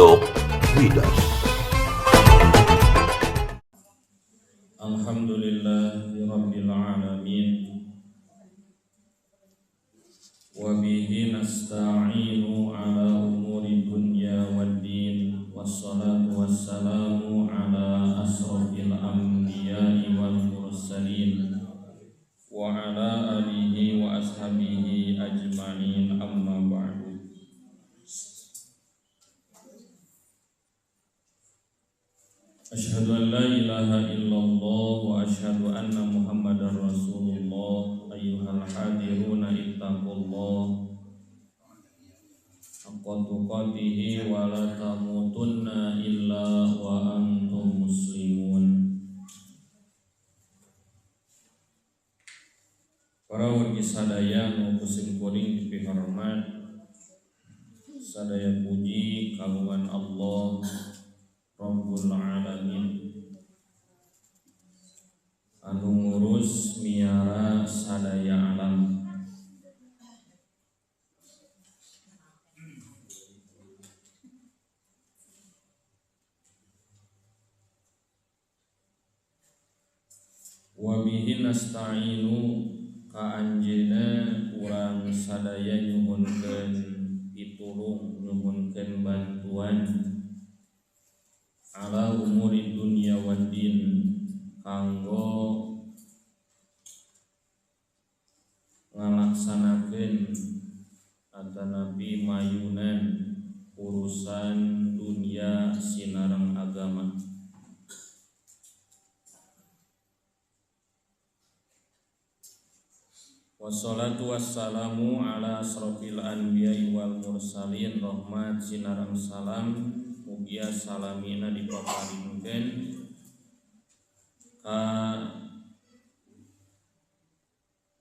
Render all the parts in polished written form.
Pondok Midas. Alhamdulillahirabbil alamin. Wa bihi nasta'inu ala umuri dunya waddin. Wassalatu wassalamu ala asrofil anbiya'i wal mursalin wa ala alihi wa ashabihi ajma'in, amma ba'du. Asyhadu an la ilaha illallah wa asyhadu anna muhammadar rasulullah. Ayyuhal hadiruna ittaqullah haqqa tuqatih wa la tamutunna illa wa antum muslimun. Para wargi sadaya nu kusim kuring dipihormat, sadaya puji kagungan Allah Rabbul Alamin anu ngurus miara sadaya alam. Wa bihi nasta'inu ka anjeuna urang sadaya nyuhunkeun pitulung, nyuhunkeun bantuan ala umuri dunya waddin, kanggo ngalaksanakeun atanapi mayunan urusan dunia sinareng agama. Wassalatu wassalamu ala asrofil anbiya'i wal mursalin. Rahmat sinareng salam mugia salamina dipaparingkeun ka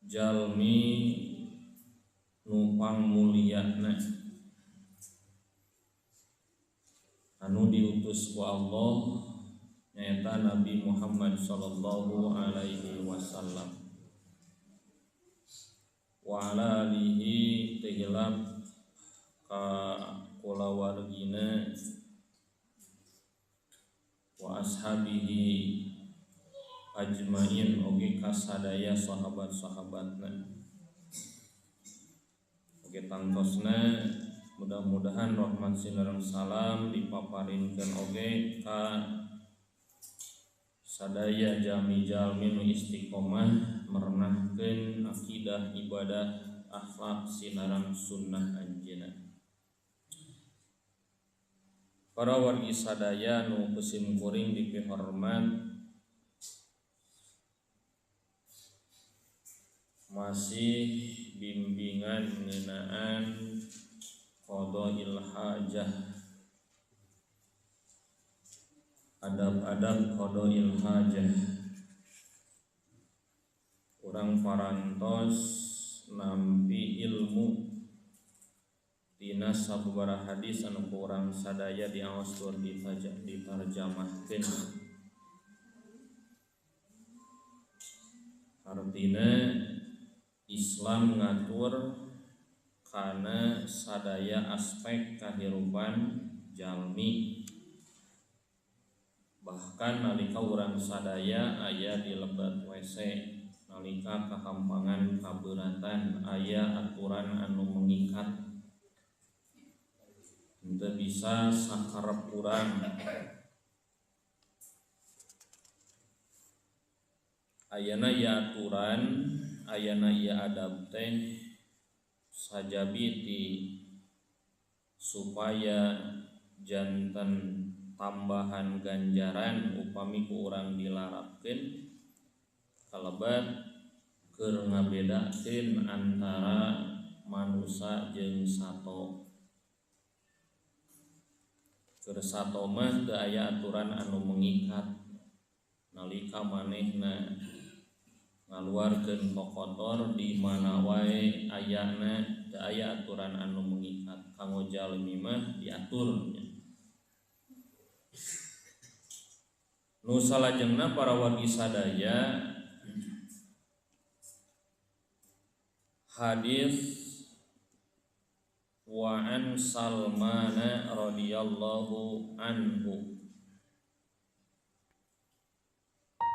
jalmi nu pangmulyana anu diutus ku Allah, nyaeta Nabi Muhammad sallallahu alaihi wasallam, wa ala alihi tegilap ka kulawargina wa ashabihi ajmain, oge kasadaya sahabat-sahabatna. Oge tangtosna mudah-mudahan rahmat sinareng salam dipaparinkeun oge ka sadaya jami-jalmi nu istiqomah merenahkeun akidah, ibadah, akhlak sinareng sunnah anjeunna. Para wargi sadaya nu kusim kuring dipihormat, masih bimbingan ngeunaan qadail hajah, adab-adab qadail hajah. Urang parantos nampi ilmu dina sababaraha hadis anu urang sadaya diaos tur ditarjamahkeun. Artina Islam ngatur kana sadaya aspek kahirupan jalmi, bahkan nalika urang sadaya aya di lebat WC, nalika kahampangan kabeuratan aya aturan anu mengikat, henteu bisa sakarep urang. Ayana ieu aturan, ayana ieu adab teh sajabiti supaya janten tambahan ganjaran upami ku urang dilarapkeun kalebat keur ngabedakeun antara manusia jeung sato. Keur sato mah teu aya aturan anu mengikat, nalika manehna ngaluarkeun kokotor di mana wae ayana, teu aya aturan anu mengikat. Kanggo jalmi mah diatur. Nu salajengna para wargi sadaya, hadis wa an Salman radhiyallahu anhu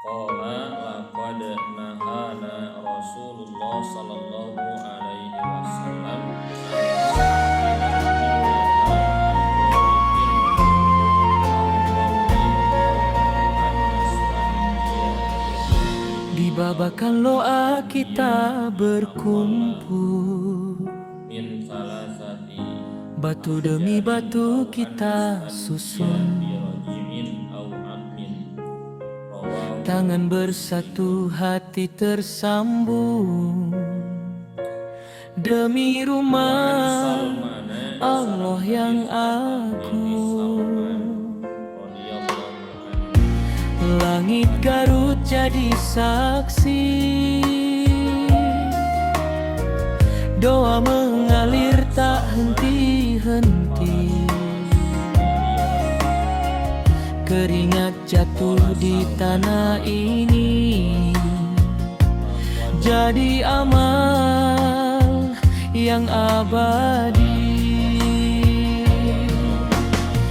qala laqad nahana Rasulullah sallallahu alaihi wasallam di babakan loa kita berkumpul, min salasati batu demi batu kita susun, birojimin au admin rawahu tangan bersatu hati tersambung, demi rumah Salman Allah yang agung. Langit Garut jadi saksi, doa mengalir tak henti-henti, keringat jatuh di tanah ini, jadi amal yang abadi.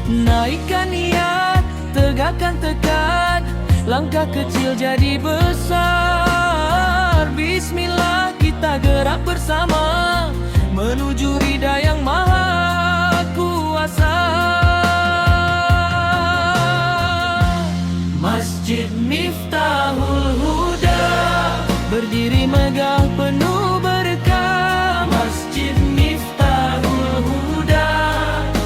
Naikkan niat, tegakkan tekad, langkah kecil jadi besar. Bismillah kita gerak bersama menuju ridha yang maha kuasa. Masjid Miftahul Huda berdiri megah penuh berkah. Masjid Miftahul Huda,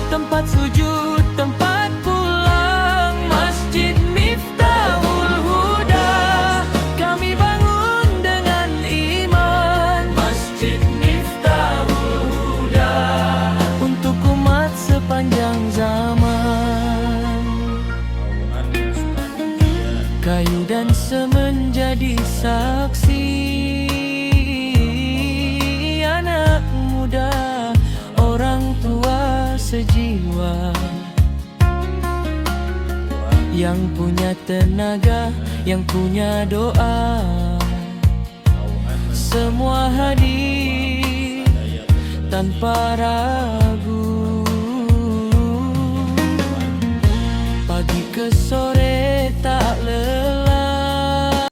tempat sujud, tempat pulang. Masjid Miftahul Huda kami bangun dengan iman. Masjid Miftahul Huda untuk umat sepanjang zaman. Kayu dan semen jadi saksi, anak muda, orang tua sejiwa, yang punya tenaga, yang punya doa, semua hadir tanpa ragu. Pagi ke sore tak lelah.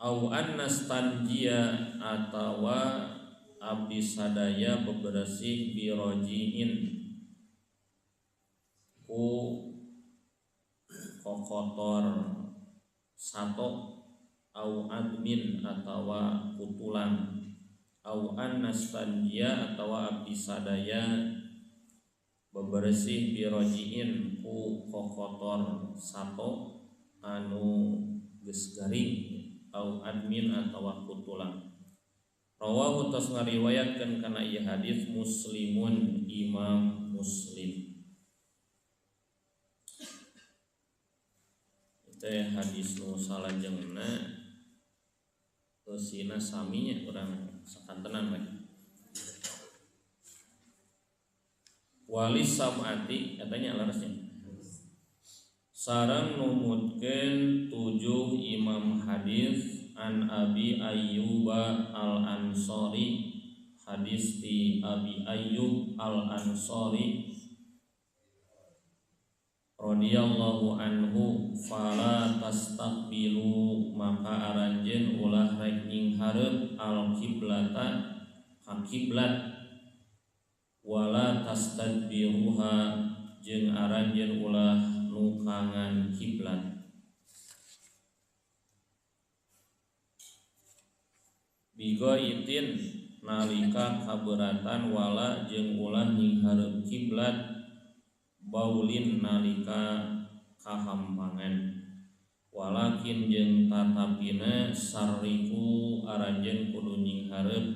au annastanjia atawa abdi sadaya bebersih birojiin ku kokotor sato au admin atawa kutulang au annastanjia atawa abdi sadaya bebersih birojiin ku kokotor sato anu geus garing au admin atawa kutulang. Rawahu tos ngariwayatkeun kana ieu hadis Muslimun Imam Muslim. Teh hadis nu salajengna eusina sami nya urang sakantenan we. Walis samati katanya larasnya. Sareng numutkeun 7 imam hadis an Abi Ayyub al-Ansari, hadis di Abi Ayyub al-Ansari radhiyallahu anhu, fala tastaqbilu maka aranjeun ulah rek nyinghareup al-qiblata ka kiblat, wala tastadbiruha jeung aranjeun ulah nukangan kiblat. Bigo itin nalika kaberatan, wala jeung ulah nyinghareup kiblat, baulin nalika kahampangan, walakin jeung tatapina sarriku aranjeun kudu nyinghareup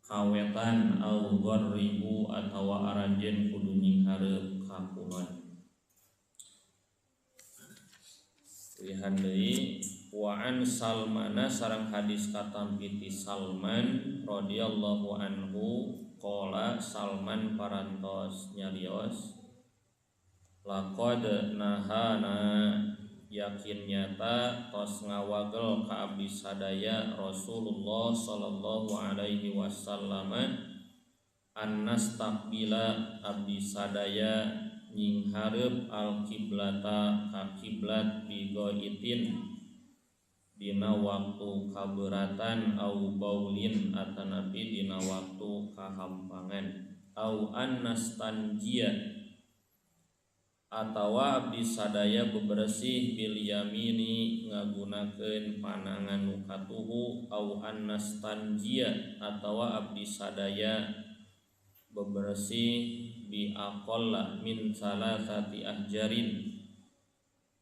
kawetan au gharribu atawa aranjeun kudu nyinghareup kakulon. Lihan deui wa an Salmana sareng hadis katampiti Salman radhiyallahu anhu qala Salman parantos nyarios laqad nahana yakin nyata tos ngawagel ka abdi sadaya Rasulullah sallallahu alaihi wasallam annas takbila abdi sadaya nyinghareup al kiblata ka kiblat bigoitin dina waktu kaberatan au baulin atanapi dina waktu kahampangan au annas tanjia atawa abdi sadaya bebersih bil yamini ngagunakeun panangan nu katuhu au annas tanjia atawa abdi sadaya bebersih bi aqalla min salasati ahjarin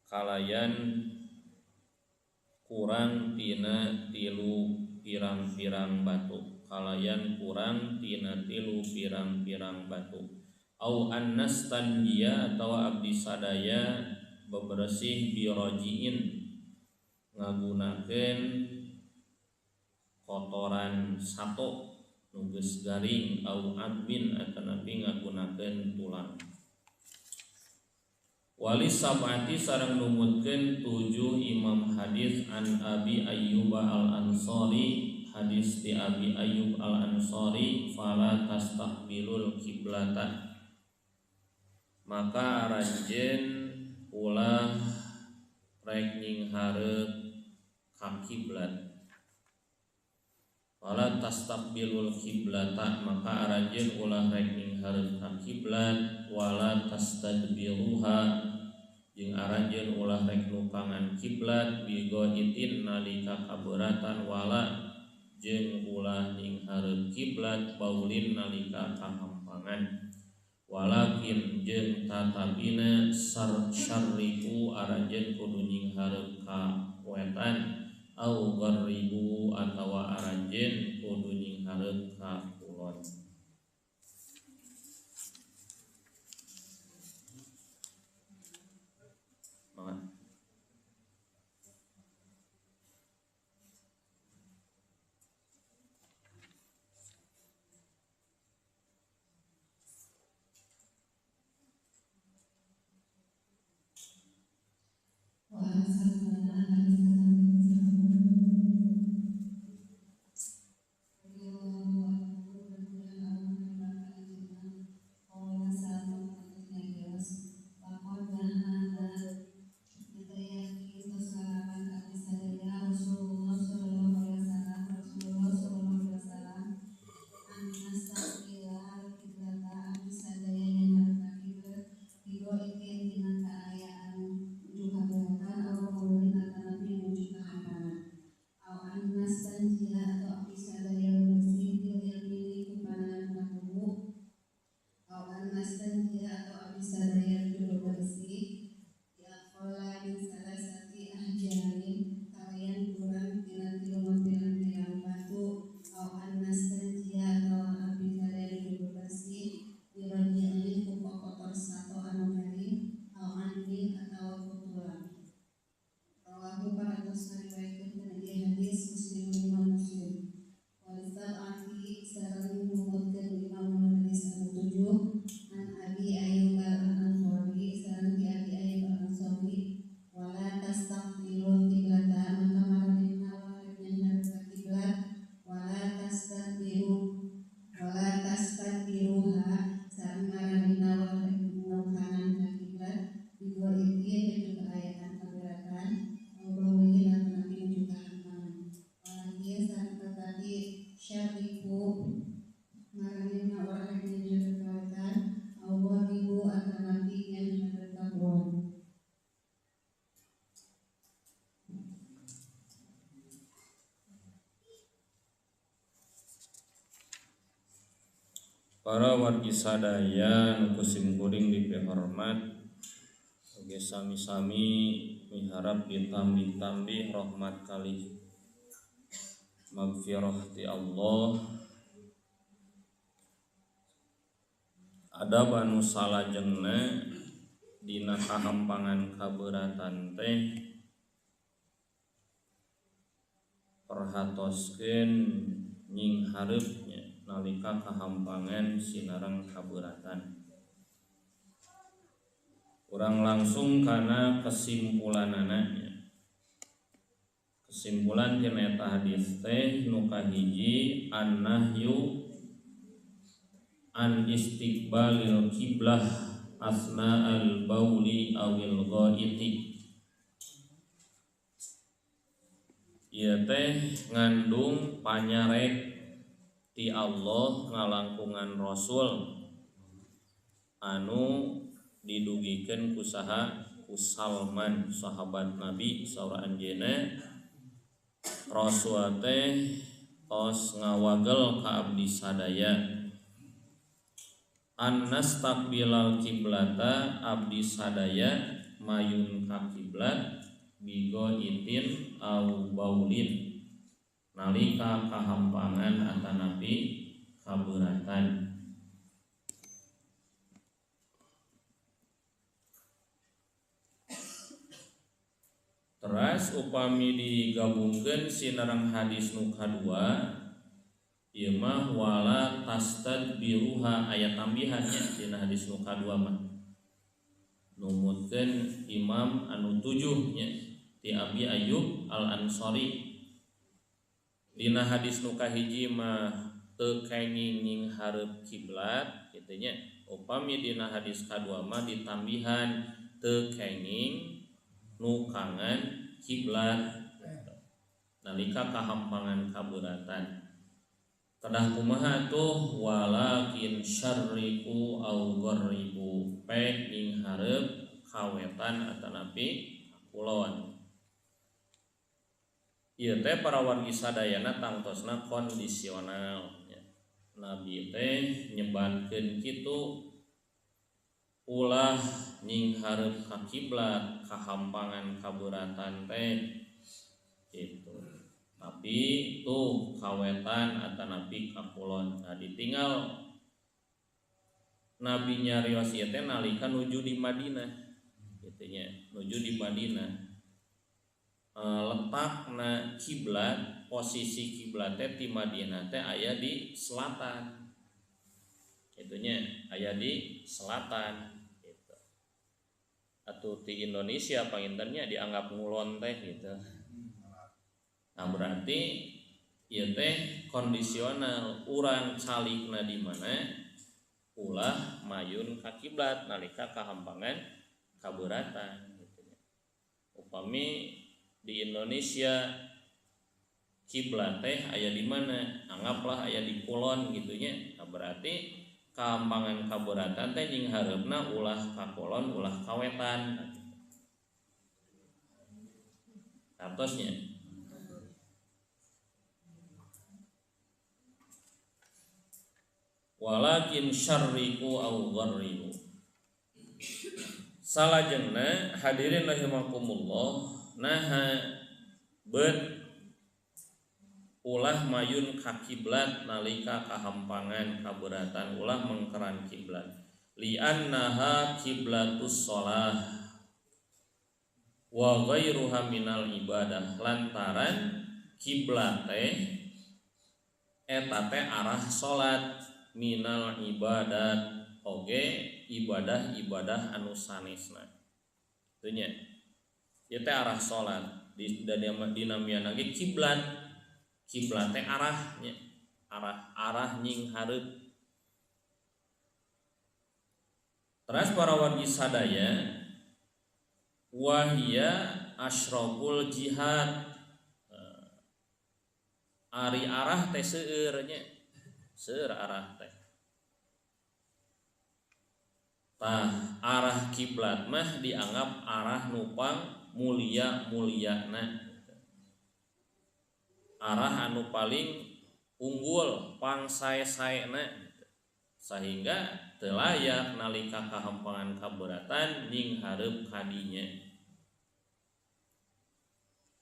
kalayan kurang tina tilu pirang-pirang batu kalayan kurang tina tilu pirang-pirang batu au annas tanjia atawa abdi sadaya bebersih bi rojiin ngagunakeun kotoran sato nu geus garing au admin atanapi ngagunakeun tulang wali sab'ati sareng numutkeun 7 imam hadis an Abi Ayyub al-Ansari hadis ti Abi Ayyub al-Ansari fala tastaqbilul kiblata maka aranjeun ulah rek nyinghareup ka kiblat fala tastaqbilul kiblata maka aranjeun ulah rek nyinghareup ka kiblat wala tastadbiruha jeung aranjeun ulah rek nukangan kiblat bigoitin nalika kaberatan wala jeung ulah nyinghareup kiblat baulin nalika kahampangan walakin jeung tatabina syarriku aranjeun kudu nyinghareup ka wetan au gharribu atawa aranjeun kudu nyinghareup ka kulon. Para wargi sadaya nu kusim kuring dipehormat oge sami-sami miharap ditambih-tambih rahmat kalih magfirah ti Allah ada anu salajengna dina kahampangan kaberatan teh perhatoskeun nyinghareupnya nalika kahampangan sinareng kaberatan kurang langsung karena kesimpulanana. Kesimpulan tina eta hadis teh nu kahiji an-nahyu an istiqbalil qiblah asna'al bauli awil ghaiti. Ieu teh ngandung panyarek ti Allah ngalangkungan Rasul anu didugikeun ku saha ku Salman sahabat Nabi saur anjeunna Rasul teh tos ngawagel ka abdi sadaya an nastaqbilal kiblata abdi sadaya mayun ka kiblat bigo itin au baulin nalika kahampangan atanapi kabeuratan. Teras upami digabungkeun sinareng hadis nu kadua ieu mah wala tastadbiruha aya tambihannya dina hadis nu kadua mah numutkeun Imam anu 7 nya ti Abi Ayyub Al-Ansari. Dina hadis nu kahiji mah teu kenging ning hareup kiblat kitu nya. Upami dina hadis kadua mah ditambihan teu kenging nu kangen kiblat nalika kahampangan kabeuratan. Kedah kumaha tuh walakin syarriku au gharribu pek ning hareup kawetan atanapi kulon. Ieu teh para wargi sadayana tangtosna kondisional. Nabi teh nyebatkeun kitu ulah nying hareup ka kiblat kahampangan kabeuratan teh gitu. Tapi tuh kawetan atanapi ka kulon. Nah ditinggal Nabi nyarios ieu teh nalika nuju di Madinah. Kitu nya, nuju di Madinah. Letakna kiblat, posisi kiblat teh di Madinah teh aya di selatan. Kitu nya, aya di selatan. Atau di Indonesia pangintennya dianggap ngulon teh gitu. Nah berarti ieu teh kondisional urang calikna di mana ulah mayun ka kiblat nalika kahampangan kabeuratan gitu. Upami di Indonesia kiblat teh aya di mana? Anggaplah aya di kulon gitu nya. Nah berarti kahampangan kabeuratan teh jeung hareupna ulah ka kulon ulah kawetan. Kartosnya walakin syarriku au gharribu. Salajengna hadirin rahimakumullah naha bet ulah mayun ka kiblat nalika kahampangan kabeuratan ulah mengkeran kiblat li'annaha kiblatus shalah wa ghairuha minal ibadah lantaran kiblat teh eta teh arah salat minal ibadat oge ibadah-ibadah anu sanesna teu nya ieu teh arah salat di dinamian ge kiblat teh arahnya arah nying hareup. Teras para wargi sadaya wahia asyraful jihad ari arah teh seueur nya seueur arah teh. Tah arah kiblat mah dianggap arah nupang mulia-muliana. Arah anu paling unggul pangsae-saena sehingga teu layak nalika kahampangan kabeuratan nying hareup kadinya.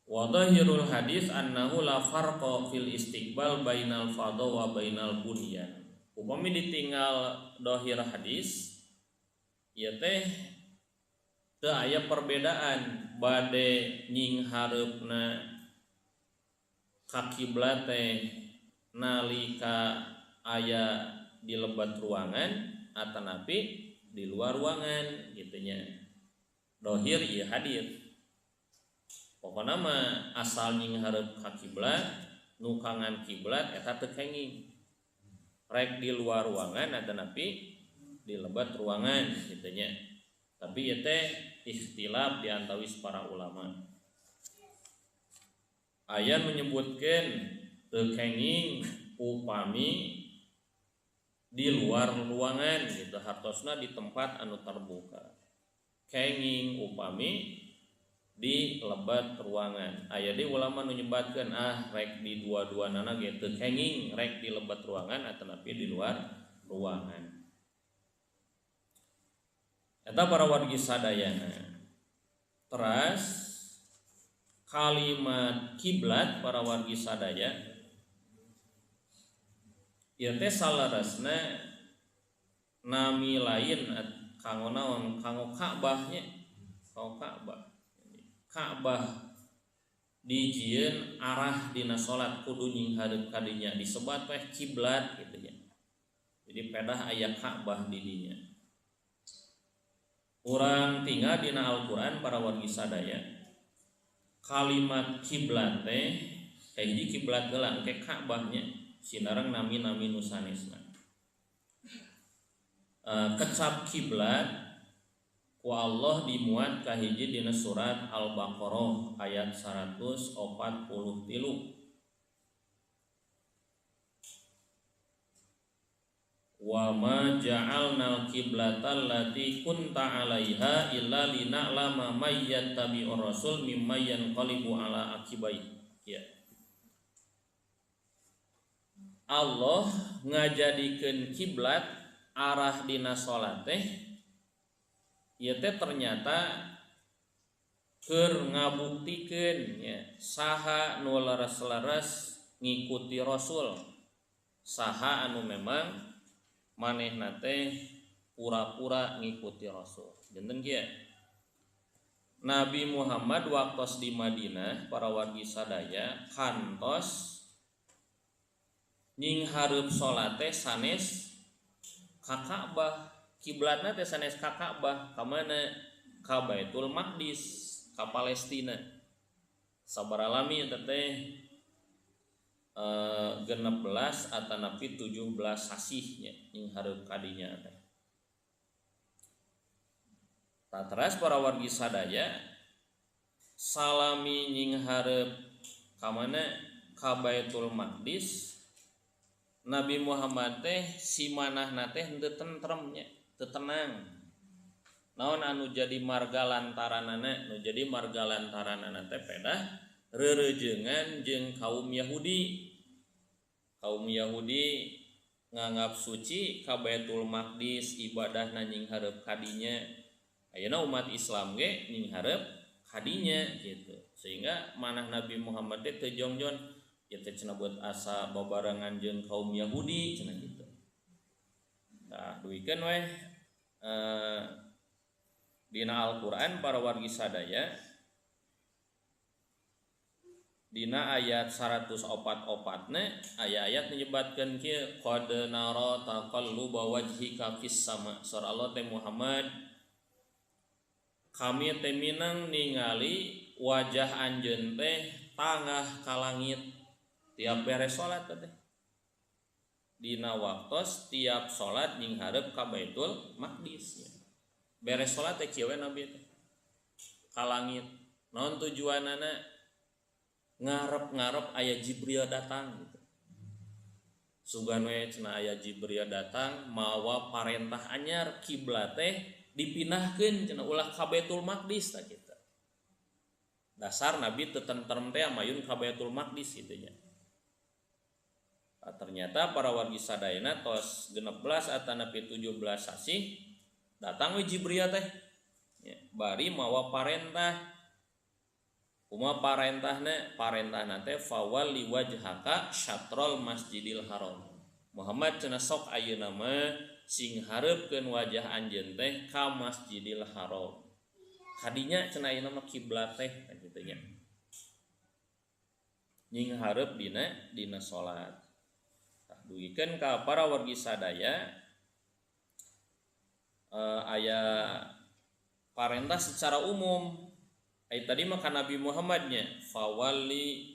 Wa dhahirul hadis annahu la farqa fil istiqbal bainal fadha wa bainal bunyan. Upami ditinggal dhahir hadis ieu teh teu aya perbedaan bade nying hareupna ka kiblat teh nalika aya di lebat ruangan atanapi di luar ruangan gitu nya. dohir ieu hadir. Pokona mah asal nying hareup ka kiblat, nu kangan kiblat eta teu kenging. Rek di luar ruangan atanapi di lebat ruangan kitu nya. Tapi ieu teh ikhtilaf di antawis para ulama. Aya menyebutkeun teu kenging upami di luar ruangan gitu, hartosna di tempat anu terbuka. Kenging upami di lebat ruangan. Aya di ulama nu nyebatkeun rek di dua-duanana ge teu kenging, rek di lebat ruangan atanapi di luar ruangan. Eta para wargi sadayana. Teras kalimat kiblat para wargi sadaya ieu teh salarasna nami lain kanggo naon, kanggo Ka'bah nya. Kanggo Ka'bah. Ka'bah dijieun arah dina salat kudu nying hareup ka dinya disebat teh kiblat kitu nya. Jadi pedah aya Ka'bah di dinya. Urang tinggal dina Al-Qur'an para wargi sadaya. Kalimat kiblat teh hiji kiblat geula engke Ka'bah nya sinareng nami-nami nu sanesna. Kecap kiblat ku Allah dimuat kahiji dina surat Al-Baqarah ayat 143. Wa ma ja'alnal qiblatal lati kunta 'alaiha illa lina'lama may yattabi'ur rasul mimman yanqalibu 'ala aqibai. Ya. Allah ngajadikeun kiblat arah dina salat teh ieu teh ternyata keur ngabuktikeun nya saha nu laras-laras ngikuti Rasul, saha anu memang manehna teh pura-pura ngikuti Rasul. Janten kieu. Nabi Muhammad waktos di Madinah para wargi sadaya kantos nying hareup salat teh sanes ka Ka'bah. Kiblatna teh sanes ka Ka'bah, ka mana? Ka Baitul Maqdis, ka Palestina. Sabaraha lami eta teh 16 atanapi 17 sasih nya nying hareup ka dinya teh. Tateras para wargi sadaya salami nying hareup ka mana? Ka Baitul Maqdis. Nabi Muhammad teh si manahna teh henteu tentrem nya, teu tenang. Naon anu jadi marga lantaranana? Nu jadi marga lantaranana teh pedah reureujeungan jeung kaum Yahudi. Kaum Yahudi nganggap suci ka Baitul Maqdis, ibadahna nying hareup ka dinya. Ayeuna umat Islam ge nying hareup ka dinya gitu. Sehingga manah Nabi Muhammad teh teu jongjon ieu teh cenah buat asa babarengan jeung kaum Yahudi cenah kitu. Nah, duikeun we dina Al-Qur'an para wargi sadaya dina ayat 144-na aya ayat menyebutkeun kieu qad nara taqalluba wajhika fis sama. Surah Allah teh Muhammad kami teh minang ningali wajah anjeun teh tangah ka langit tiap beres salat teh. Dina waktos tiap salat nying hareup ka Baitul Maqdis. Beres salat teh kieu we Nabi teh ka langit. Naon tujuanana? Ngarep-ngarep aya Jibril datang gitu. Sugan we cenah aya Jibril datang mawa parentah anyar kiblat teh dipindahkeun cenah ulah ka Baitul Maqdis tah kitu. Dasar Nabi teu tentrem teh amayun ka Baitul Maqdis kitu nya. Ternyata para wargi sadayana tos 16 atanapi 17 sasih datang we Jibril teh ya, bari mawa parentah. Kumaha parentahna teh fawalli wajhaka syatrul Masjidil Haram. Muhammad cenah sok ayeuna mah sing hareupkeun wajah anjeun teh ka Masjidil Haram. Kadinya cenah ayeuna mah kiblat teh kitu nya. Nying hareup dina salat. Duikeun ka para wargi sadaya aya parentah secara umum. Ai tadi mah Nabi Muhammadnya fawalli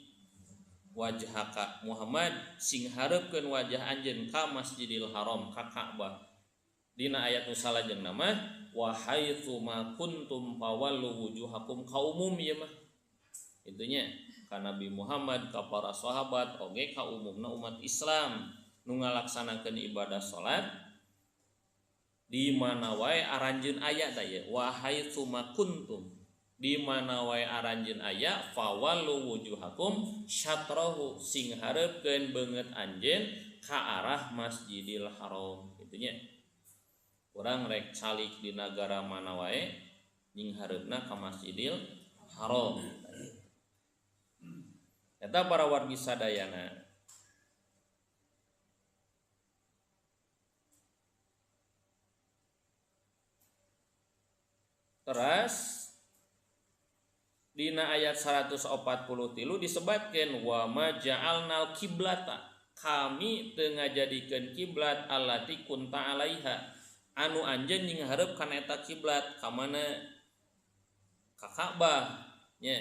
wajhaka Muhammad sing hareupeun wajah anjeun ka Masjidil Haram ka Ka'bah. Dina ayat nu salajeng nama wa haitsu ma kuntum fawallu wujuhakum ka umum ieu mah. Itunya ka Nabi Muhammad ka para sahabat oge ka umumna umat Islam nu ngalaksanakeun ibadah salat di mana wae aranjeun aya da ye wa haitsu ma kuntum di mana wae aranjeun aya fawallu wujuhakum syatrahu sing hareupeun beungeut anjeun ka arah Masjidil Haram. Itunya urang rek calik di nagara mana wae nying hareupna ka Masjidil Haram. Eta para wargi sadayana teras dina ayat 143 disebutkeun wa ma ja'alnal kiblata kami teu ngajadikeun kiblat allati kunta alaiha anu anjeun nying hareup kana eta kiblat ka mana ka Ka'bah nya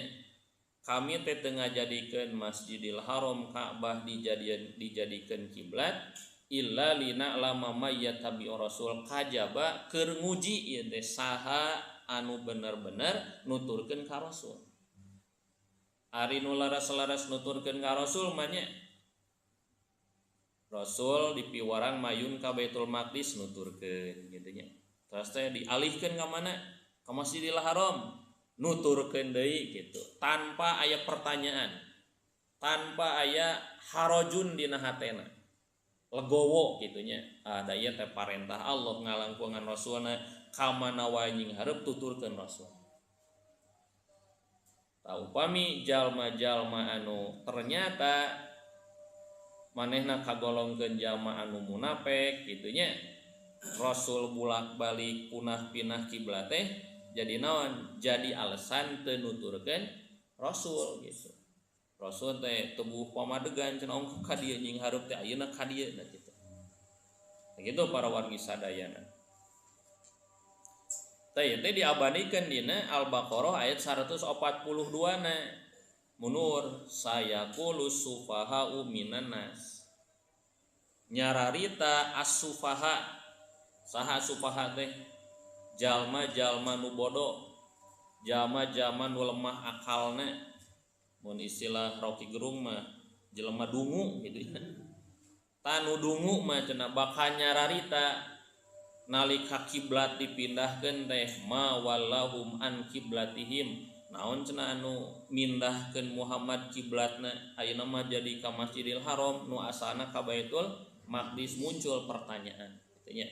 kami teh teu ngajadikeun Masjidil Haram Ka'bah dijadikeun kiblat illa lina lama mayyatabi rasul kajaba keur nguji ieu teh saha anu bener-bener nuturkeun ka rasul. Ari nu laras-laras nuturkeun ka rasul mah nya Rasul dipiwarang mayun ka Baitul Maqdis nuturkeun kitu nya. Terus teh dialihkeun ka mana? Ka Masjidil Haram nuturkeun deui kitu. Tanpa aya pertanyaan. Tanpa aya harajun dina hatena. Legowo kitu nya. Da ieu teh parentah Allah ngalangkungan rasulna ka mana wae nying hareup tuturkeun rasul. Upami jalma-jalma anu ternyata manehna kagolongkeun jalma anu munafik kitu nya rasul bulak-balik punah-pinah kiblat teh jadi naon jadi alasan teu nuturkeun rasul gitu. Rasul teh tubuh pamadegan cenah ongko ka dieu nying hareup teh ayeuna ka dieu nah kitu. Begitu para wargi sadayana. Teh diabadikeun dina Al-Baqarah ayat 142 na munur sayaqulu sufaha'u minan nas nyararita as-sufaha saha sufaha teh jalma-jalma nu bodoh jalma-jalma nu lemah akalna mun istilah Rocky Gerung mah jelema dungu gitu ya tanu dungu mah cenah bakal nyararita nalika kiblat dipindahkeun teh ma wallahum an kiblatihim naon cenah anu mindahkeun Muhammad kiblatna ayeuna mah jadi ka Masjidil Haram nu asalna ka Baitul Maqdis muncul pertanyaan kitu nya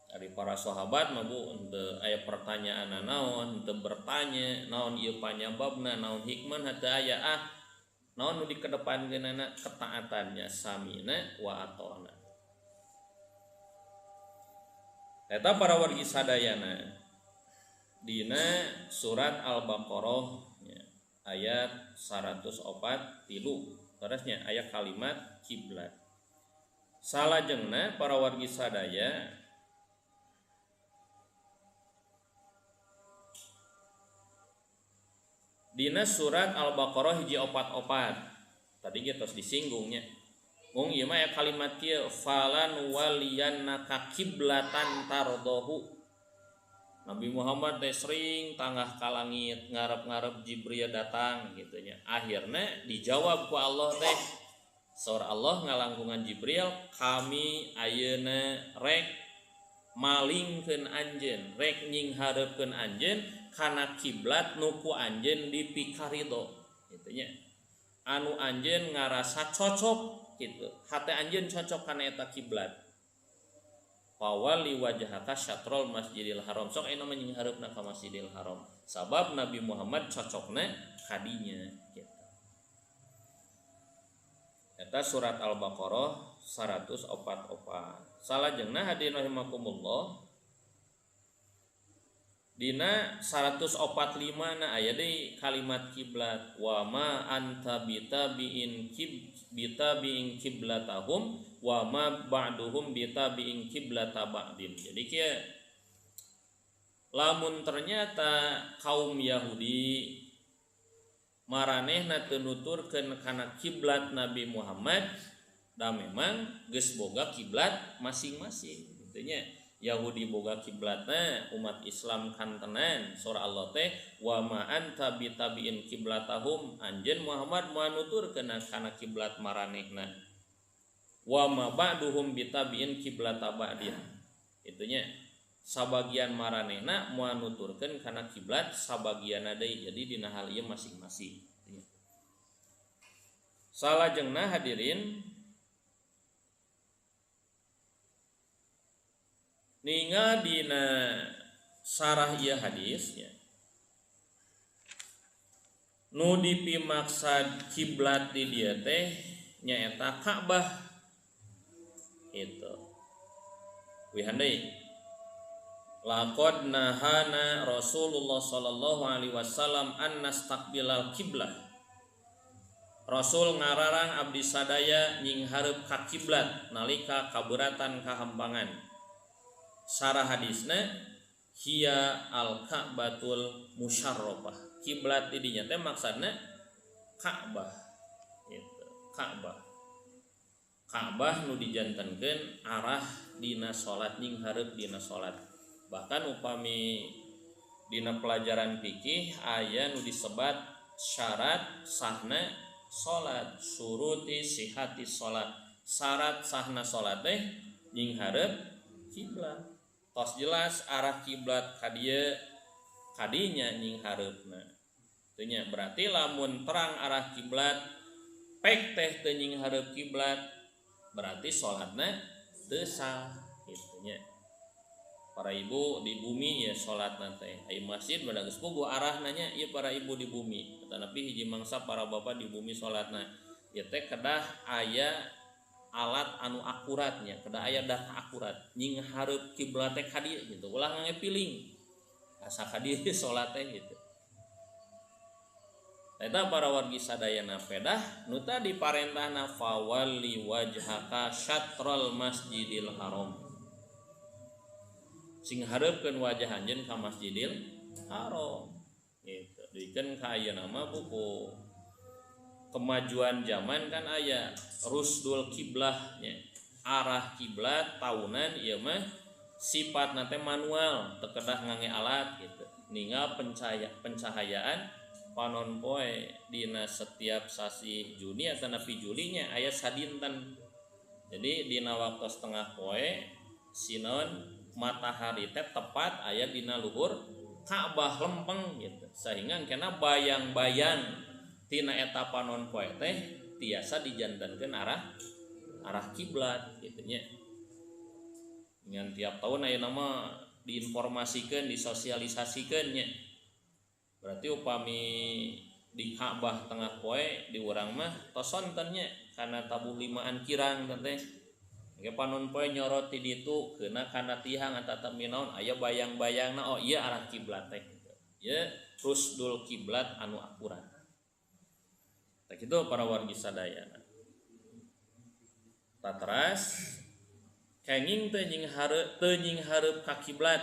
dari para sahabat mah bu henteu aya pertanyaan naon henteu bertanya naon ieu panyababna naon hikmah henteu aya naon nu dikedepankeunana ketaatannya samina wa atona. Eta para wargi sadayana dina surat Al-Baqarah ayat 143 terusnya ayat kalimat kiblat. Salajengna para wargi sadaya dina surat Al-Baqarah hiji 44 tadi kita tos disinggungnya. Mung ieu mah kalimat kieu falan waliyannaka kiblatan tardahu. Nabi Muhammad teh sering tanggah ka langit ngarep-ngarep Jibril datang gitu nya. Akhirna dijawab ku Allah teh saur Allah ngalangkungan Jibril kami ayeuna rek malingkeun anjeun rek nying hareupeun anjeun kana kiblat nu ku anjeun dipikarido gitu nya. Anu anjeun ngarasa cocok gitu hate anjeun cocok kana eta kiblat fawali wajhaka syatrul Masjidil Haram sok aya mah nying hareupna ka Masjidil Haram sabab Nabi Muhammad cocokna kadinya gitu. Eta surat Al-Baqarah 144 salajengna hadirin rahimakumullah dina 145 na aya deui kalimat kiblat wa ma anta bitabiin kiblatahum wa ma ba'duhum bitabiin kiblata ba'din. Jadi kieu lamun ternyata kaum Yahudi maranehna teu nuturkeun kana kiblat Nabi Muhammad, da memang geus boga kiblat masing-masing kitu nya. Yahudi boga kiblatna, umat Islam kantenan. Surah Allah teh wa ma anta bitabiin kiblatahum, anjeun Muhammad moal nuturkeun kana kiblat maranehna. Wa ma ba'duhum bitabiin kiblata ba'din. Itu nya sabagian maranehna moal nuturkeun kana kiblat sabagianna deui. Jadi dina hal ieu masing-masing. Salajengna hadirin ninga dina sarah ieu hadis nya. Nu dipimaksad kiblat di dieu teh nyaeta Ka'bah. Itu. Wihandai. Laqad nahana Rasulullah sallallahu alaihi wasallam an nastaqbilal kiblah. Rasul ngararang abdi sadaya nyinghareup ka kiblat nalika kabeuratan kahampangan. Sarah hadisna hiya al-Ka'batul musyarrafah. Kiblat di dinya teh maksudna Ka'bah. Gitu. Ka'bah. Ka'bah nu dijantenkeun arah dina salat nyinghareup dina salat. Bahkan upami dina pelajaran fikih aya nu disebat syarat sahna salat, syuruti sihati salat. Syarat sahna salat teh nyinghareup kiblat. Tos jelas arah kiblat kadinya nyinghareupna. Teu nya berarti lamun terang arah kiblat pek teh teu nyinghareup kiblat berarti salatna teu sah kitu nya. Para ibu di bumi ya salatna teh aya masjid bada geus puguh arahna nya ieu para ibu di bumi. Tetapi hiji mangsa para bapak di bumi salatna ieu teh kedah aya alat anu akuratnya, kedah aya data akurat nyinghareup kiblat teh ka dieu gitu. Ulah ngepiling asa ka dieu salat teh gitu. Eta para wargi sadayana pedah nu tadi parentahna fawalli wajhaka syatrul masjidil haram. Sing hareupeun wajah anjeun ka Masjidil Haram. Gitu. Dikeun ka ayeuna mah buku kemajuan zaman kan aya rusdul kiblahnya, arah kiblat tahunan ieu mah sifatna teh manual, teu kedah ngangge alat gitu. Ningal pencahayaan panon poe dina setiap sasi Juni atau napi Julinya aya sadinten. Jadi dina waktu setengah poe sinon matahari teh tepat aya dina luhur Ka'bah lempeng gitu. Sehingga kena bayang-bayang tina eta panon poe teh tiasa dijantankeun arah kiblat kitu nya. Ngan tiap tahun aya nama diinformasikeun, disosialisasikeun nya. Berarti upami di Ka'bah tengah poe di urang mah tos sonten nya kana tabuh limaan kirang teh. Ge panon poe nyorot ti ditu keuna kana tihang eta teh minaon aya bayang-bayangna oh ieu arah kiblat teh gitu. Ieu rusdul kiblat anu akurat. Tak itu para wargi sadayana. Tatras kenging teu nyinghareup ka kiblat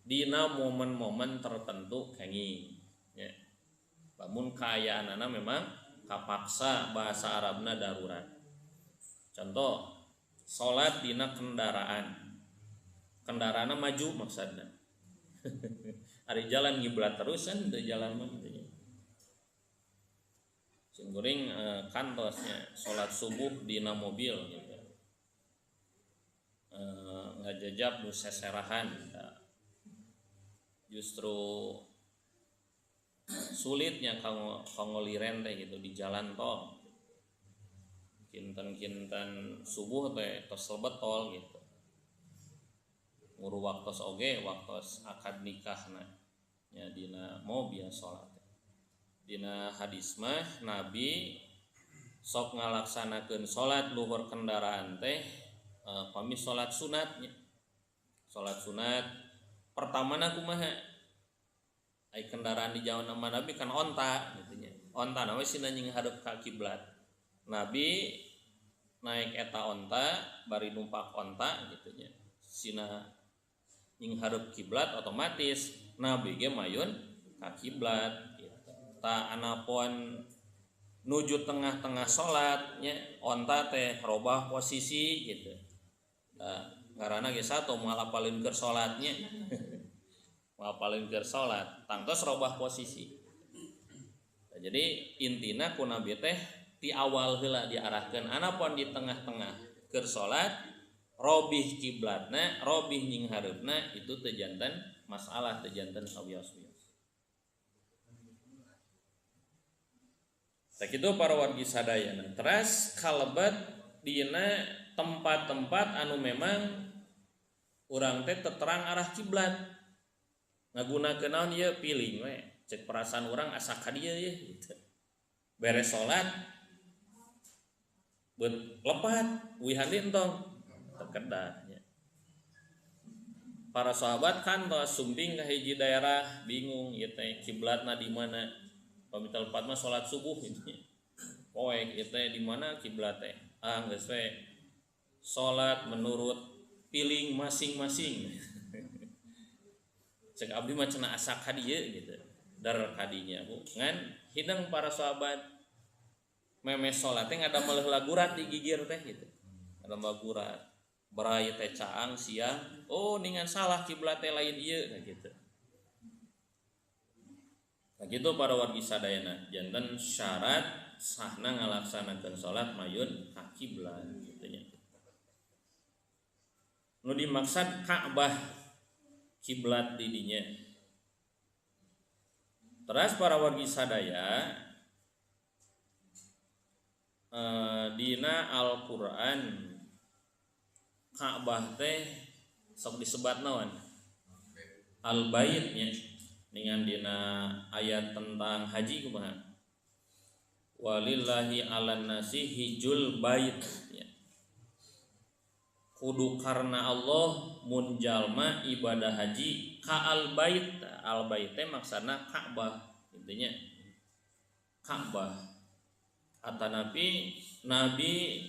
dina momen-momen tertentu kenging nya. Lamun kaayaanana memang kapaksa bahasa Arabna darurat. Contoh salat dina kendaraanna maju maksudna. Ari jalan ngiblat terus kan teu jalan mah gitu. Singguring kantosnya salat subuh dina mobil gitu. Ngajajab nu seserahan justru sulitnya kanggo liren teh gitu di jalan tol. Kinten subuh teh tos lebet tol gitu. Nguru waktos oge waktos akad nikahna nya dina mobil salat. Dina hadis mah Nabi sok ngalaksanakeun salat luhur kendaraan teh pami salat sunatnya. Salat sunat pertamana kumaha? Ai kendaraan di jalan sama Nabi kan onta gitu nya. Onta na we sina nyinghareup ka kiblat. Nabi naik eta onta bari numpak onta gitu nya. Sina nyinghareup kiblat otomatis nabi ge mayun ka kiblat gitu. Ta anapun nuju tengah-tengah salat nya onta teh robah posisi gitu. Ngaranna ge sato moal apalin keur salatnya. Moal apalin keur salat tangtos robah posisi. Jadi intina ku nabi teh ti awal heula diarahkeun anapun di tengah-tengah keur salat robih kiblatna robih nyinghareupna itu teu janten masalah teu janten sawios-wios. Sakitu para wargi sadayana. Teras kalebet dina tempat-tempat anu memang urang teh terang arah kiblat. Ngagunakeun naon ieu piling we. Cek perasaan urang asa ka dieu ye gitu. Beres salat beut lepat wihan di entong terkedah nya. Para sahabat kan tos sumping ka hiji daerah bingung ieu teh kiblatna di mana. Pamita lepat mah salat subuh gitu nya. Poek ieu teh di mana kiblat teh? Geus we salat menurut piling masing-masing. Cek abdi mah cenah asa ka dieu gitu. Dar kadinya bu ngan hidang para sahabat memes salat teh ngadamel heula gurat di gigir teh gitu. Ngadamel gurat. Berai teh caang siang, oh ningan salah kiblat teh lain ieu gitu. Nah gitu para wargi sadayana, janten syarat sahna ngalaksanakeun salat mayun ka kiblat kitu nya. Nu dimaksud Ka'bah kiblat di dinya. Teras para wargi sadaya dina Al-Qur'an Ka'bah teh sok disebat naon? Al-Bait nya. Dengan dina ayat tentang haji kumaha? Walillahi 'alan nasi hijjul bait ya. Kudu karena Allah mun jalma ibadah haji ka al-bait. Al-bait teh maksana Ka'bah, intinya Ka'bah. Atanapi Nabi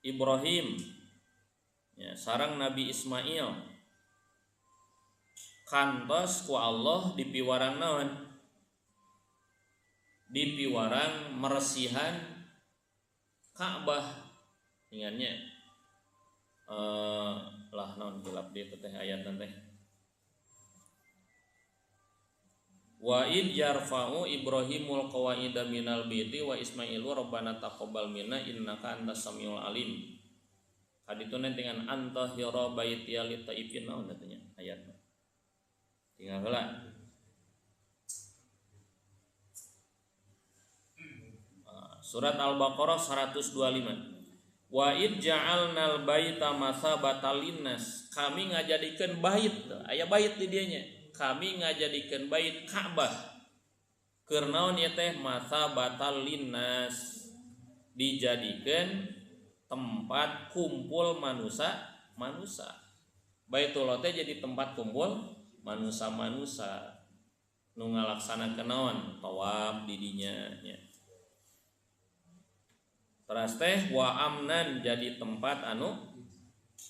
Ibrahim ya, sareng Nabi Ismail kantos ku Allah dipiwarang naon? Dipiwarang meresihan Ka'bah. Ingatnya lah naon gelap di teh ayat teh. Wa id yarfa'u Ibrahimul qawaida minal baiti wa Ismailu rabbana taqabbal minna innaka antas samiul alim. Kaditu dengan anta hira baitiya litaifin naon katanya ayatna. Tinggal heula. Surat Al-Baqarah 125. Wa id ja'alnal baita masabatan linnas. Kami ngajadikeun bait, aya bait di dieu nya. Kami ngajadikeun bait Ka'bah keur naon ieu teh masabatan linnas, dijadikeun tempat kumpul manusia. Baitullah teh jadi tempat kumpul manusia nu ngalaksanakeun naon? Tawaf di dinya nya. Teras teh wa amnan jadi tempat anu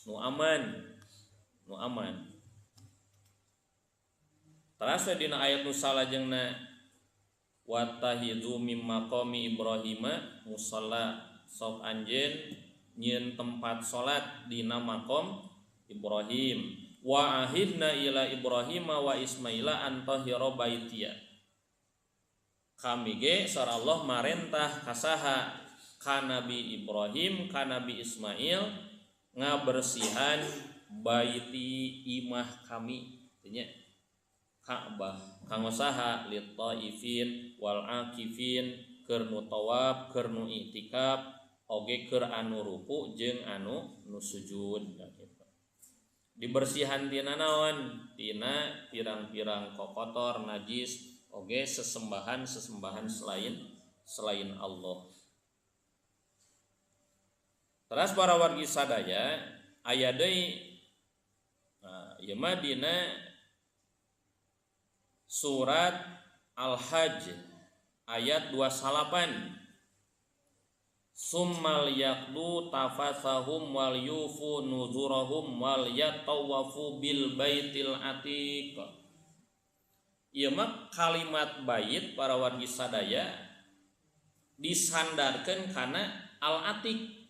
nu aman. Teras dina ayat nu salajengna wattahidu mim maqami Ibrahima musalla, sok anjeun nyieun tempat salat dina maqam Ibrahim. Wa ahidna ila Ibrahima wa Ismaila an tahira baitiya. Kami ge sareng Allah marentah kasaha ka Nabi Ibrahim ka Nabi Ismail ngabersihan baiti imah kami nya Ka'bah kanggo saha lit taifin wal akifin keur nu tawaf keur nu i'tikaf oge keur anu ruku jeung anu nu sujud gitu. Dibersihan tina naon? Tina pirang-pirang kokotor najis oge sesembahan selain Allah. Teras para wargi sadaya aya deui ieu mah dina surat Al-Hajj ayat 28. summal yaqdu tafasahum wal yufu nuzurahum wal yatawafu bil baitil atiq. Ieu mah kalimat bait para wargi sadaya disandarkeun kana al atiq.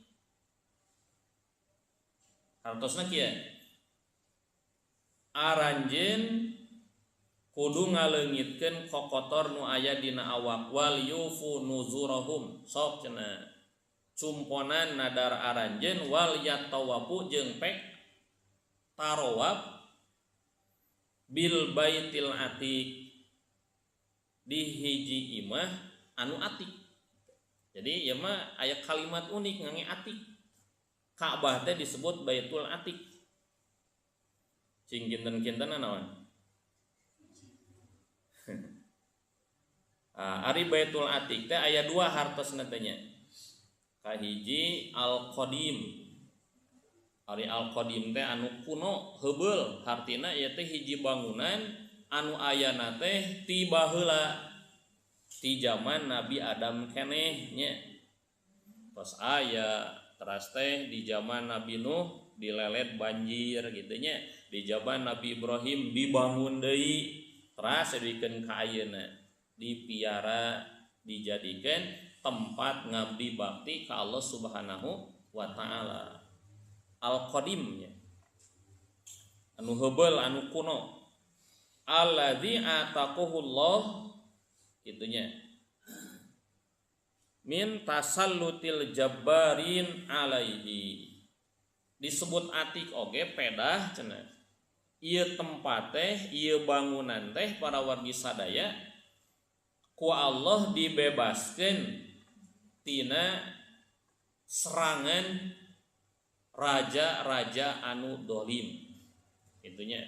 Hartosna kieu aranjeun kudu ngaleungitkeun kokotor nu aya dina awak wal yufu nuzurahum sok cenah cumponan nadar aranjeun wal yatawafu jeung pek tarawab bil baitil atiq di hiji imah anu atiq. Jadi ieu mah aya kalimat unik ngange atiq. Ka'bah teh disebut Baitul Atiq. Cing kinten-kinten naon? Ari Baitul Atiq teh aya dua hartosna teh nya. Kahiji Al-Qadim. Ari Al-Qadim teh anu kuno heubeul, hartina ieu teh hiji bangunan anu ayana teh ti baheula ti zaman Nabi Adam keneh nya. Tos aya teras teh di zaman Nabi Nuh dilelet banjir gitu nya. Di zaman Nabi Ibrahim dibangun deui teras dibikeun ka ayeuna, dipiara dijadikeun tempat ngabdi bakti ka Allah Subhanahu wa taala. Al-Qadimnya anu heubeul anu kuno alladzi ataqahullah itunya min tasallutil jabbarin alaihi. Disebut atiq oge pedah cenah ieu tempat teh ieu bangunan teh para wargi sadaya ku Allah dibebaskeun tina serangan raja-raja anu dolim. Itunya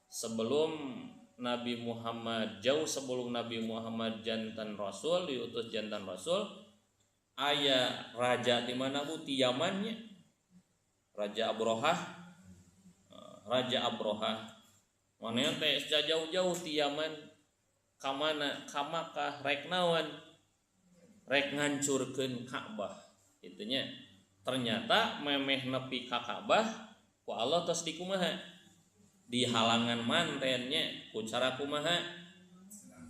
sebelum Nabi Muhammad, jauh sebelum Nabi Muhammad jantan Rasul, diutus jantan Rasul, aya raja di mana bu ti Yamannya, Raja Abrohah. Raja Abrohah mana teh jauh-jauh ti Yaman ka mana ka Makkah rek naon, rek ngancurkeun Ka'bah. Itunya ternyata memeh nepi ka Ka'bah ku Allah tos dikumaha di halangan mantennya ku cara kumaha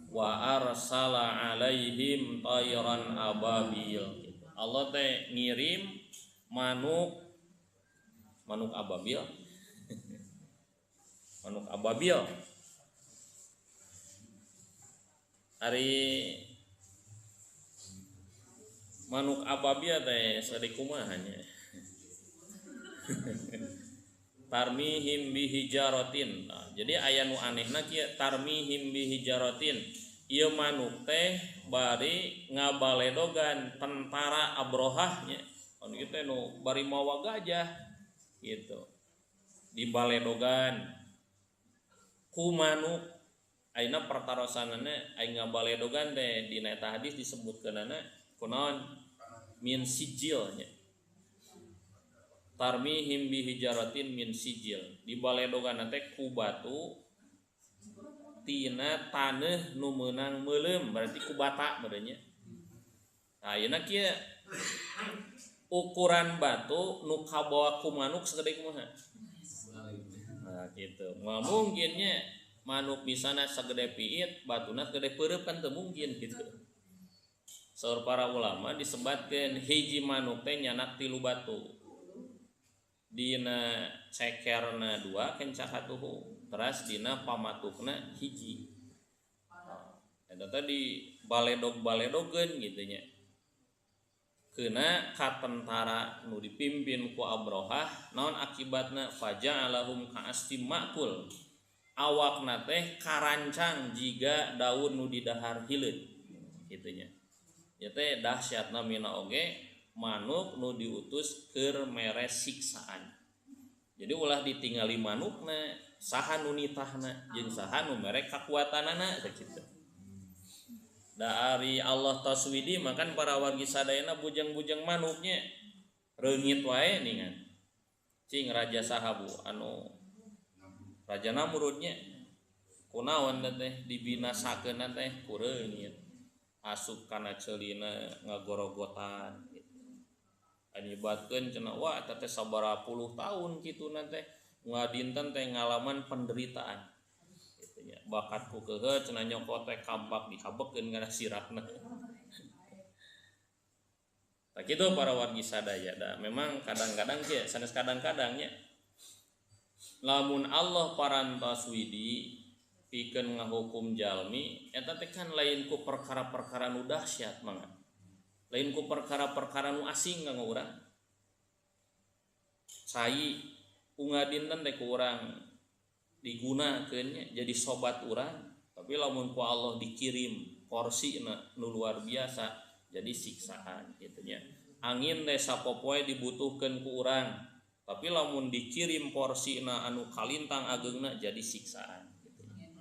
wa arsala alaihim tayran ababil. Allah teh ngirim manuk ababil manuk ababil ari manuk ababil teh sari kumaha nya tarmihim bihijaratin. Jadi aya nu anehna kieu tarmihim bihijaratin. Ieu manuk teh bari ngabaledogan tentara Abrohah nya. Anu kieu teh nu bari mawa gajah gitu. Dibaledogan ku manuk. Ayeuna pertarosanana aya ngabaledogan teh dina eta hadis disebutkeunana kunaon min sijil nya. Tarmihim bihijaratin min sijil. Dibaledogan teh ku batu tina taneuh nu meunang meuleum, berarti ku bata berenya. Nah, ayeuna kieu ukuran batu nu kabawa ku manuk sagede kumaha? Nah, kitu. Moal mungkin nya manuk bisana sagede piit, batuna sagede peureup kan teu mungkin gitu. Saur para ulama disebatkeun hiji manuk teh nyanak 3 batu. Dina cekerna 2 kencak hatuhu, teras dina pamatukna hiji. Eta tadi baledog-baledogeun kitu nya. Keuna ka tentara nu dipimpin ku Abrohah, naon akibatna faja'alahum ka'astim ma'kul. Awakna teh karancang jiga daun nu didahar hileud kitu nya. Ieu teh dahsyatna mina oge manuk nu diutus keur mere siksaan. Jadi ulah ditingali manukna, saha nu nitahna jeung saha nu mere kakuatanana sakitu. Da ari Allah taswidi makan para wargi sadayana bujang-bujang manuknya reungit wae ningan. Cing raja saha bu anu Raja Namrudnya kunaon teh dibinasakeun teh ku reungit. asup kana ceulina ngagorogotan gitu. Anibatkeun cenah wah eta teh sabaraha puluh tahun kituna teh ngadinten teh ngalaman penderitaan gitu nya. Bakatku keuheuh cenah nyokot teh kampak dihabekeun kana siratna. Tak kitu para wargi sadaya da memang kadang-kadang ge sanes kadang-kadangnya lamun Allah parantos widi pikeun ngahukum jalmi eta teh kan lain ku perkara-perkara nu dahsyat mangga. Lain ku perkara-perkara nu asing kanggo urang. Cai unga dinten teh ku urang digunakeun nya jadi sobat urang, tapi lamun ku Allah dikirim porsina nu luar biasa jadi siksaan gitu nya. Angin teh sapopoe dibutuhkeun ku urang, tapi lamun dikirim porsina anu kalintang ageungna jadi siksaan gitu nya.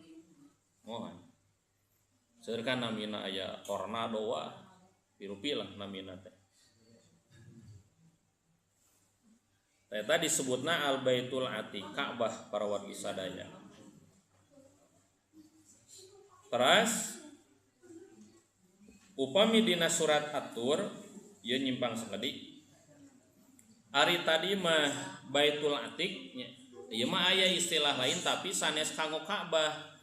Mohon. Seurkan namina aya tornado wah pirupilah namina teh. Eta disebutna Al Baitul Atiq, Ka'bah para wargi sadaya. Teras upami dina surat At-Tur ieu nyimpang sakedi. Ari tadi mah Baitul Atiq nya. Ieu mah aya istilah lain tapi sanes kanggo Ka'bah.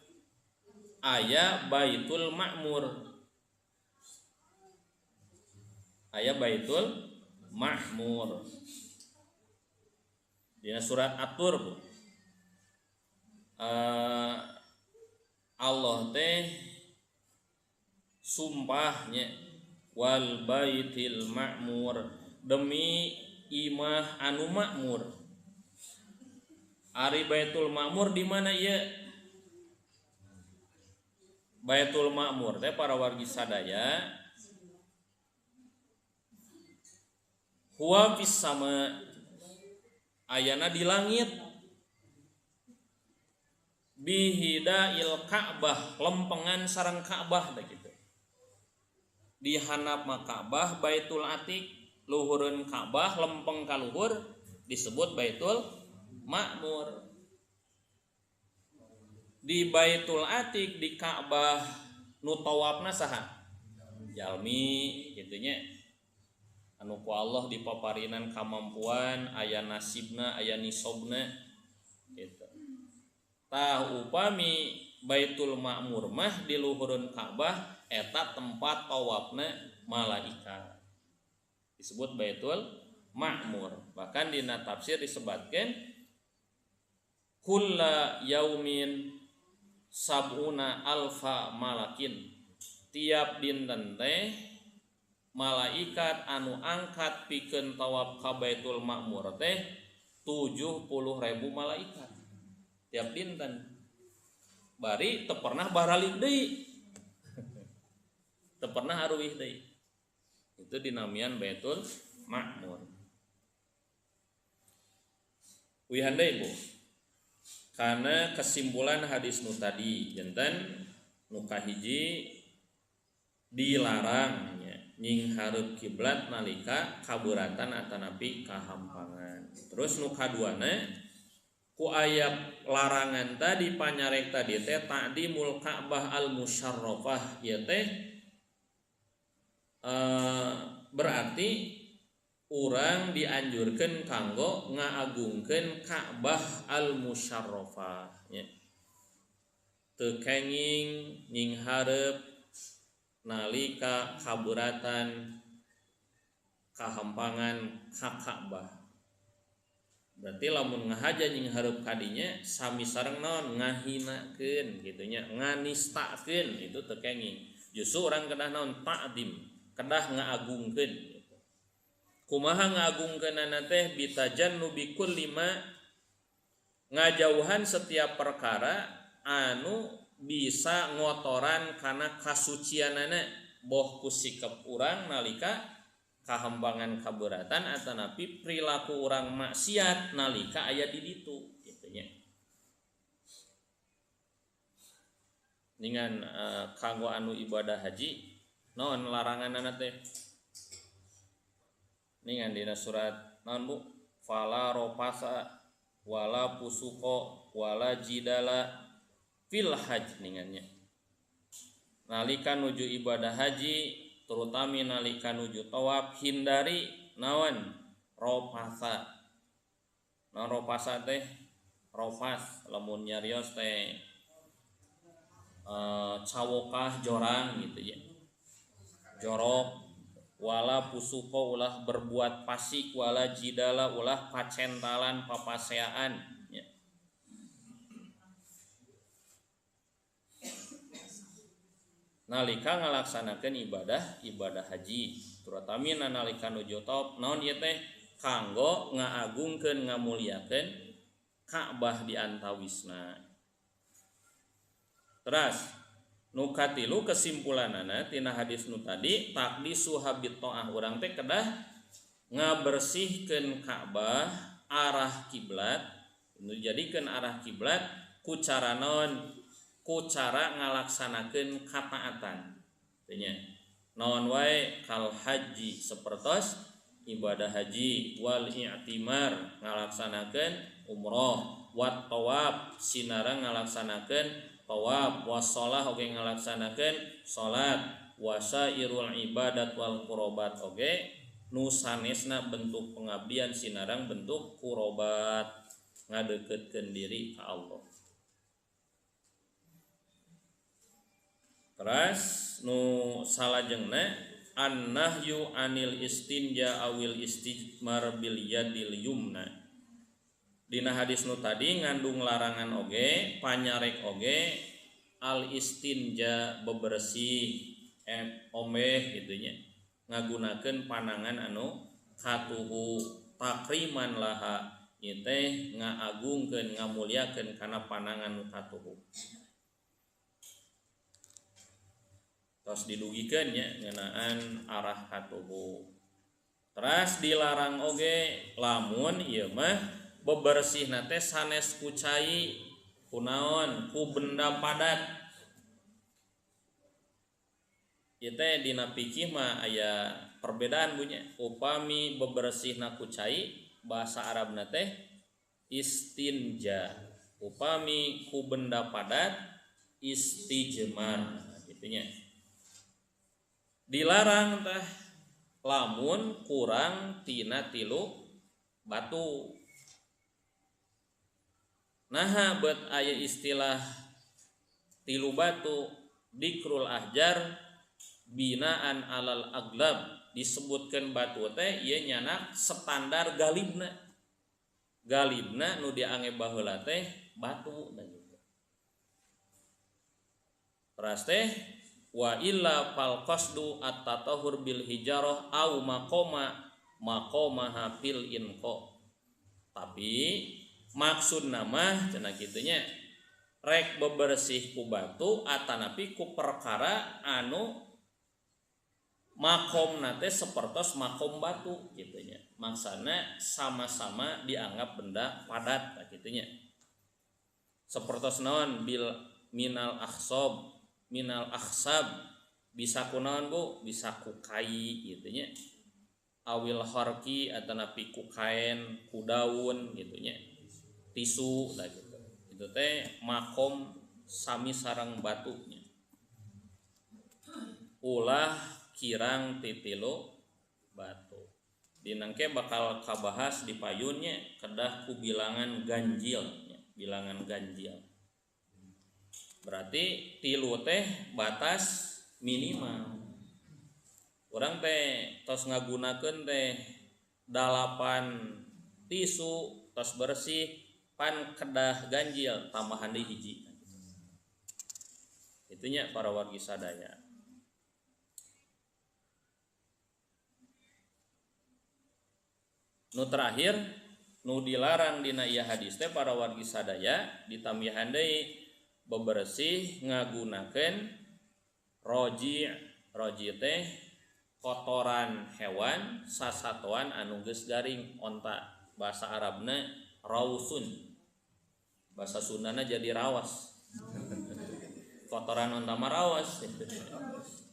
Aya Baitul Ma'mur. Aya Baitul Ma'mur. Dina surat At-Tur Allah teh sumpahnya wal baitil ma'mur demi imah anu makmur. Ari Baitul Ma'mur di mana ieu? Baitul Ma'mur teh para wargi sadaya huwa fis sama ayana di langit bihidail Ka'bah lempengan sareng Ka'bah da kitu. Di handap mah Ka'bah Baitul Atiq, luhureun Ka'bah lempeng ka luhur disebut Baitul Ma'mur. Di Baitul Atiq di Ka'bah nu tawafna saha? Jalmi kitu nya. Anu ku Allah dipaparinan kamampuan aya nasibna aya nisobna gitu. Tah upami Baitul Ma'mur mah di luhureun Ka'bah eta tempat tawafna malaikat. Disebut Baitul Ma'mur. Bahkan dina tafsir disebutkeun kulla yaumin sab'una alfa malakin. Tiap dinten teh malaikat anu angkat pikeun tawaf ka Baitul Ma'mur teh 70.000 malaikat tiap dinten. Bari teu pernah baralik deui. Teu pernah aruwih deui. Itu dinamian Baitul Ma'mur. Wihan deui Bu. Karena kesimpulan hadis nu tadi janten nu kahiji dilarang nying hareup kiblat nalika kabeuratan atanapi kahampangan. Terus nu kaduana ku aya larangan tadi panyarek tadi teh ta'dimul Ka'bah al musyarrafah ieu teh berarti urang dianjurkeun kanggo ngaagungkeun Ka'bah al musyarrafah nya. Teu kenging nying hareup nalika kabeuratan kahampangan ka Ka'bah. Berarti lamun ngahaja nying hareup kadinya sami sareng naon ngahinakeun kitu nya, nganistakeun itu teu kenging. Justru urang kedah naon ta'dim, kedah ngaagungkeun gitu. Kumaha ngaagungkeunana teh bitajannubi kulli ma ngajauhan setiap perkara anu bisa ngotoran kana kasucianana boh ku sikep urang nalika kahampangan kabeuratan atanapi perilaku urang maksiat nalika aya di ditu kitu nya. Ningan kanggo anu ibadah haji naon laranganna teh? Ningan dina surat naon Bu? Fala rofasa wala pusuko wala jidala fil haj ningannya. nalika nuju ibadah haji terutama nalika nuju tawaf hindari naon ropasa. Nah ropasa teh ropas lamun nyarios teh cawokah jorang gitu ya. Jorok wala pusuko ulah berbuat pasik wala jidala ulah pacentalan papaseaan ya. Nalika ngalaksanakeun ibadah haji terutama nalika nuju tawaf naon ieu teh kanggo ngaagungkeun ngamuliakeun Ka'bah di antawisna. Terus nu katilu kesimpulanana tina hadis nu tadi taqdisu habit ta'ah urang teh kedah ngabersihkeun Ka'bah arah kiblat nu jadikeun arah kiblat ku cara naon ku cara ngalaksanakeun kataatan teh nya naon wae kal haji sapertos ibadah haji wal i'timar ngalaksanakeun umroh wat tawaf sinareng ngalaksanakeun tawaf wassalah oge ngalaksanakeun salat wasairul ibadat wal qurbat oge nu sanesna bentuk pengabdian sinareng bentuk qurbat ngadeukeutkeun diri ka Allah. Terus nu salajengna an-nahyu anil istinja awil istijmar bil yadil yumna. Dina hadis nu tadi ngandung larangan oge, panyarek oge al istinja bebersih omeh gitu nya. Ngagunakeun panangan anu katuhu takriman laha ieu teh ngaagungkeun ngamuliakeun kana panangan nu katuhu. Tos didugikeun nya ngeunaan arah katuhu. Terus dilarang oge lamun ieu mah bebersihna teh sanes ku cai kunaon ku benda padat. Ieu teh dina fikih mah aya perbedaan bunya. Upami bebersihna ku cai bahasa Arabna teh istinja. Upami ku benda padat istijmar gitu nya. Dilarang teh lamun kurang tina 3 batu. Nah bet aya istilah 3 batu dikrul ahjar binaan alal aglab disebutkeun batu teh ieu nyana standar galibna. Galibna nu diange baheula teh batu dan gitu. Teras teh wa illa fal qasdu at-tatahhur bil hijarah au maqama fil inqa. Tapi maksud nama cenah kitu nya rek bebersih ku batu atanapi ku perkara anu makomna teh sapertos makom batu kitu nya. Maksana sama-sama dianggap benda padat kitu nya. Sapertos naon bil minal akhsab bisa kunaon Bu bisa ku kai gitu nya awil harki atanapi ku kain ku daun gitu nya tisu da gitu itu teh makom sami sareng batunya ulah kirang titilo batu dinangke bakal kabahas di payunnya kedah ku bilangan ganjil nya, bilangan ganjil. Berarti 3 teh batas minimal. Urang teh tos ngagunakeun teh 8 tisu tos bersih pan kedah ganjil tambahan deui hiji. Itunya para wargi sadaya. Nu terakhir nu dilarang dina ieu hadis teh para wargi sadaya ditambihan deui bebersih ngagunakeun roji teh kotoran hewan sasatuan anu geus garing onta bahasa Arabna rausun bahasa Sundana jadi rawas kotoran onta mah rawas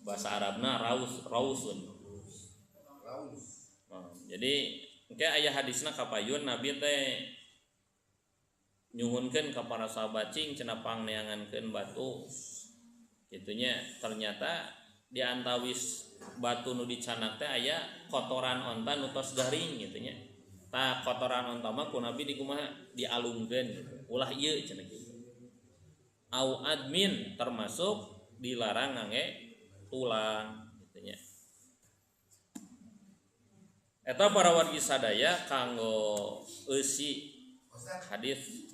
bahasa Arabna rausun jadi engke aya hadisna kapayun Nabi teh nyuhunkeun ka para sahabat cing cenah pangneangankeun batu Gitunya ternyata di antawis batu nu dicanak teh aya kotoran onta nu tos garing gitunya. Tah kotoran onta mah ku Nabi di kumaha dialungkeun gitu. Ulah ieu cenah kitu. Au admin termasuk dilarang ngangge tulang gitunya. Eta para wargi sadaya kanggo eusi hadis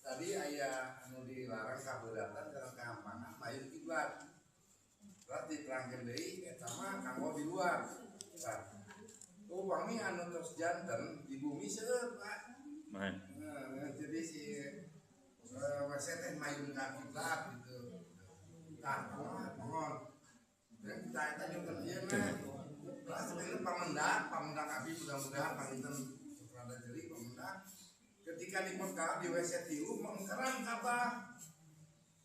tadi aya anu dilarang kabeuratan jeung keampangan mayun kiblat. Berarti diterangkeun deui eta mah kanggo di luar. Upami anu tos janten di bumi seueur, Pak. Jadi si WC teh mayun ka kiblat gitu. Tah, mohon. Dan kita eta jeung ieu mah. Sebenarnya pamendak abi mudah-mudahan panginten rada jeli pamendak. Ketika di Mekah di WC 3 mengkeran kabah.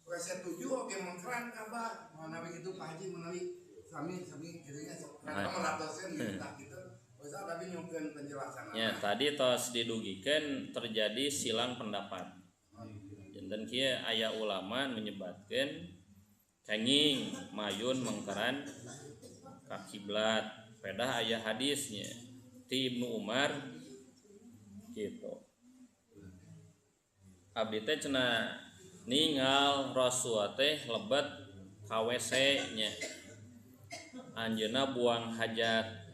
WC 7 oke mengkeran kabah. Manawi itu Pak Haji menawi sami kieunya karena meratoseun kita gitu. Bisa tapi nyukeun penjelasan. Ya, tadi tos didugikeun terjadi silang pendapat. Janten kieu aya ulama menyebutkeun kenging mayun mengkeran ka kiblat. Pedah aya hadisnya ti Ibnu Umar gitu. Abdi teh cenah ningal Rasul teh lebet ka WC nya. Anjeunna buang hajat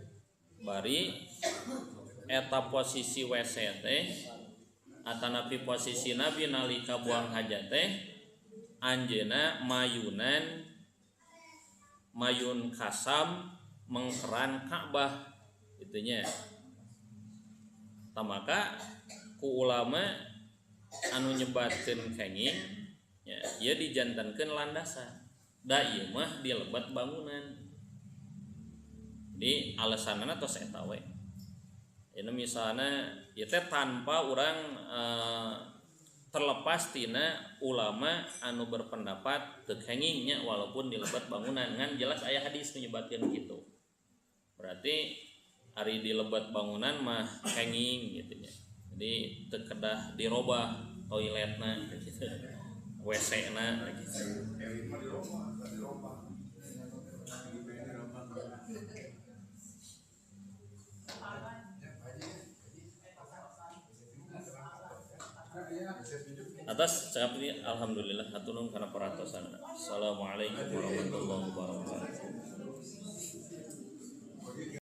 bari eta posisi WC teh atanapi posisi Nabi nalika buang hajat teh anjeunna mayun kasam mengkeran Ka'bah itunya. Tamaka ku ulama anu nyebatkeun kenging ya ieu dijantankeun landasan. Da ieu mah dilebat bangunan. Di alasanna tos eta we. Ini misalnya ieu teh tanpa urang terlepas tina ulama anu berpendapat teu kenging nya walaupun dilebat bangunan ngan jelas aya hadis menyebutkeun kitu. Berarti ari dilebat bangunan mah kenging gitu nya. Jadi teu kedah dirobah toiletna gitu. WC-na gitu. Atas cakap ini alhamdulillah hatur nuhun kana paratosan. Assalamualaikum warahmatullahi wabarakatuh.